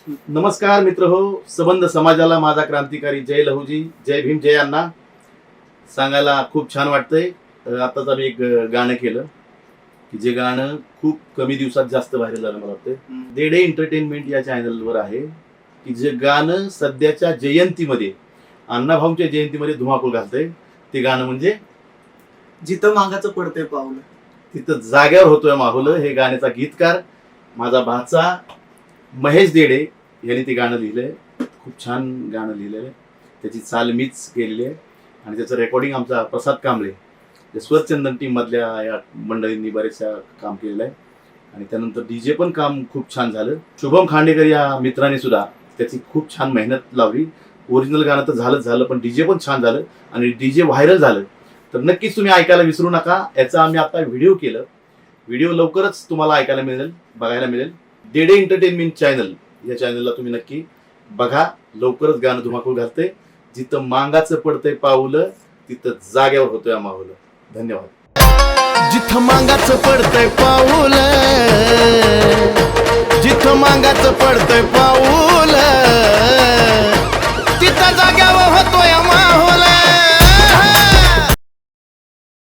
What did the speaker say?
नमस्कार मित्र हो, सबंध समाजाला माझा क्रांतिकारी जय लहूजी, जय भीम, जय अण्णा सांगायला खूप छान वाटतंय. आताच आम्ही एक गाणं केलं की जे गाणं खूप कमी दिवसात जास्त व्हायरल झालं. मला वाटतं देडे एंटरटेनमेंट या चॅनलवर आहे की जे गाणं सध्याच्या जयंतीमध्ये, अण्णाभाऊंच्या जयंतीमध्ये धुमाकूळ घालतंय. ते गाणं म्हणजे जिथं मागाचं पडतंय पाऊल तिथं जाग्यावर होतोय माहोल. हे गाण्याचा गीतकार माझा भाचा महेश देडे यांनी ते गाणं लिहिलंय. खूप छान गाणं लिहिलंय. त्याची चाल मीच केलेली आहे आणि त्याचं रेकॉर्डिंग आमचा प्रसाद कांबळे, जे स्वरचंदन टीम मधल्या या मंडळींनी बरेचशा काम केलेलं आहे. आणि त्यानंतर डीजे पण काम खूप छान झालं. शुभम खांडेकर या मित्राने सुद्धा त्याची खूप छान मेहनत लावली. ओरिजिनल गाणं तर झालं पण डीजे पण छान झालं आणि डीजे व्हायरल झालं. तर नक्कीच तुम्ही ऐकायला विसरू नका. याचा आम्ही आता व्हिडिओ केलं. व्हिडिओ लवकरच तुम्हाला ऐकायला मिळेल, बघायला मिळेल. देडे एंटरटेनमेंट चॅनल या चॅनलला तुम्ही नक्की बघा. लवकरच गाणं धुमाकूळ घालतंय. जिथं मांगाचं पडतंय पाऊल तिथं जाग्यावर होतोय माहोल. धन्यवाद. जिथं मांगाचं पडतंय पाऊल, जिथं मांगाचं पडतंय पाऊल,